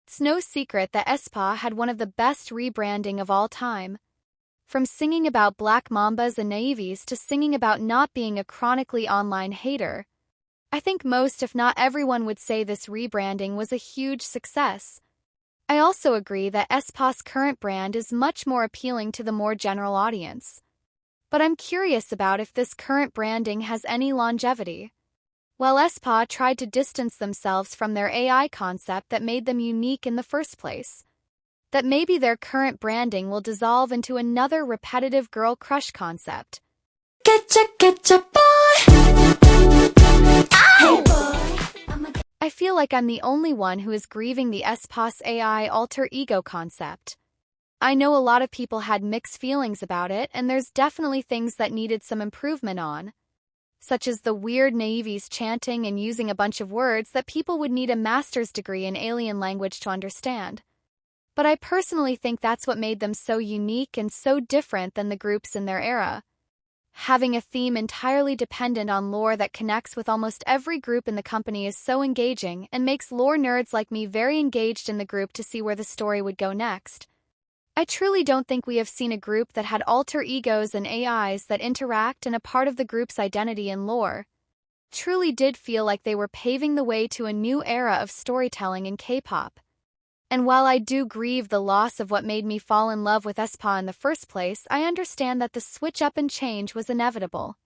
It's no secret that Aespa had one of the best rebranding of all time. From singing about black mambas and naives to singing about not being a chronically online hater, I think most if not everyone would say this rebranding was a huge success. I also agree that Aespa's current brand is much more appealing to the more general audience. But I'm curious about if this current branding has any longevity. While Aespa tried to distance themselves from their AI concept that made them unique in the first place, that maybe their current branding will dissolve into another repetitive girl crush concept. Getcha, boy! Hey boy! I feel like I'm the only one who is grieving the Aespa's AI alter ego concept. I know a lot of people had mixed feelings about it, and there's definitely things that needed some improvement on, such as the weird naives chanting and using a bunch of words that people would need a master's degree in alien language to understand. But I personally think that's what made them so unique and so different than the groups in their era. Having a theme entirely dependent on lore that connects with almost every group in the company is so engaging and makes lore nerds like me very engaged in the group to see where the story would go next. I truly don't think we have seen a group that had alter egos and AIs that interact and a part of the group's identity and lore. Truly did feel like they were paving the way to a new era of storytelling in K-pop. And while I do grieve the loss of what made me fall in love with Aespa in the first place, I understand that the switch up and change was inevitable.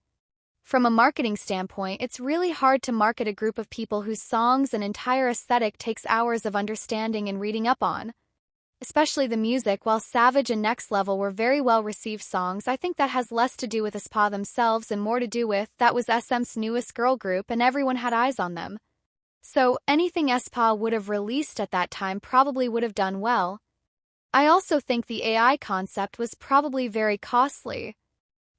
From a marketing standpoint, it's really hard to market a group of people whose songs and entire aesthetic takes hours of understanding and reading up on. Especially the music. While Savage and Next Level were very well-received songs, I think that has less to do with Aespa themselves and more to do with that was SM's newest girl group and everyone had eyes on them. So, anything Aespa would have released at that time probably would have done well. I also think the AI concept was probably very costly.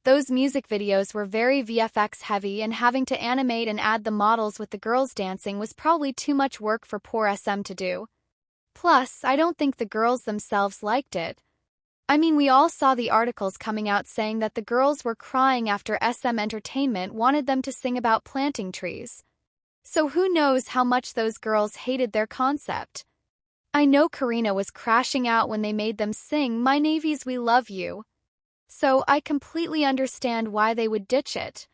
Those music videos were very VFX heavy, and having to animate and add the models with the girls dancing was probably too much work for poor SM to do. Plus, I don't think the girls themselves liked it. I mean, we all saw the articles coming out saying that the girls were crying after SM Entertainment wanted them to sing about planting trees. So who knows how much those girls hated their concept. I know Karina was crashing out when they made them sing "My Navies We Love You." So I completely understand why they would ditch it.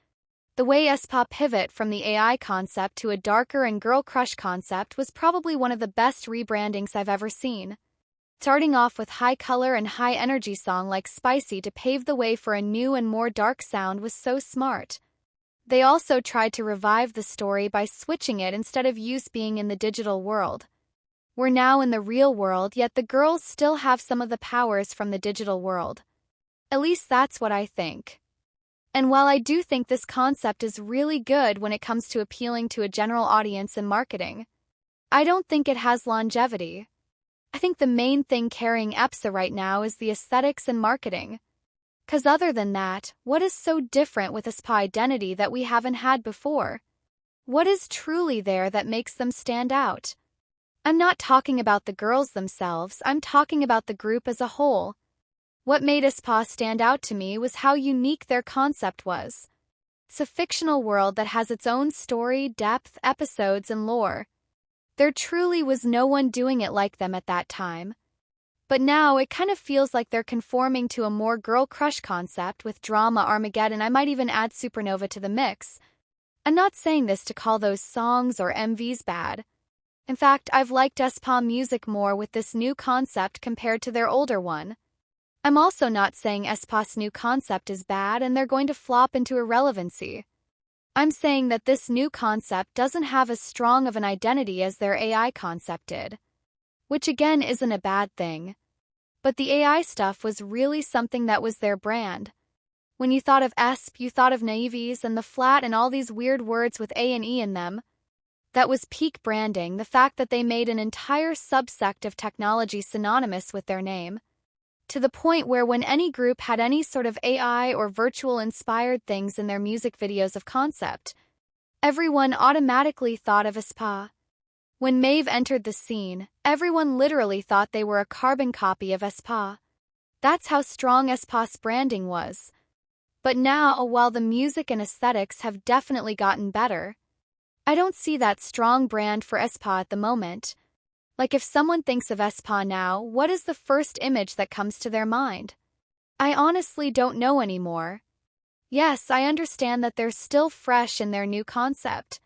The way Aespa pivot from the AI concept to a darker and girl crush concept was probably one of the best rebrandings I've ever seen. Starting off with high color and high energy song like Spicy to pave the way for a new and more dark sound was so smart. They also tried to revive the story by switching it instead of use being in the digital world. We're now in the real world, yet the girls still have some of the powers from the digital world. At least that's what I think. And while I do think this concept is really good when it comes to appealing to a general audience and marketing, I don't think it has longevity. I think the main thing carrying Aespa right now is the aesthetics and marketing. 'Cause other than that, what is so different with Aespa identity that we haven't had before? What is truly there that makes them stand out? I'm not talking about the girls themselves, I'm talking about the group as a whole. What made Aespa stand out to me was how unique their concept was. It's a fictional world that has its own story, depth, episodes, and lore. There truly was no one doing it like them at that time. But now it kind of feels like they're conforming to a more girl crush concept with drama Armageddon. I might even add Supernova to the mix. I'm not saying this to call those songs or MVs bad. In fact, I've liked Aespa music more with this new concept compared to their older one. I'm also not saying Aespa's new concept is bad and they're going to flop into irrelevancy. I'm saying that this new concept doesn't have as strong of an identity as their AI concept did. Which again isn't a bad thing. But the AI stuff was really something that was their brand. When you thought of Aespa, you thought of naives and the flat and all these weird words with A and E in them. That was peak branding, the fact that they made an entire subsect of technology synonymous with their name. To the point where when any group had any sort of AI or virtual-inspired things in their music videos of concept, everyone automatically thought of Aespa. When Maeve entered the scene, everyone literally thought they were a carbon copy of Aespa. That's how strong Aespa's branding was. But now, while the music and aesthetics have definitely gotten better, I don't see that strong brand for Aespa at the moment. Like if someone thinks of Aespa now, what is the first image that comes to their mind? I honestly don't know anymore. Yes, I understand that they're still fresh in their new concept,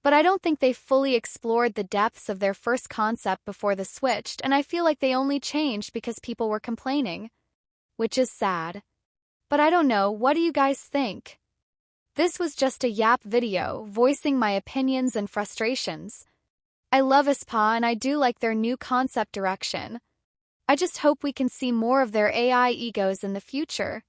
but I don't think they fully explored the depths of their first concept before the switched, and I feel like they only changed because people were complaining, which is sad. But I don't know, what do you guys think? This was just a yap video, voicing my opinions and frustrations. I love Aespa and I do like their new concept direction. I just hope we can see more of their AI egos in the future.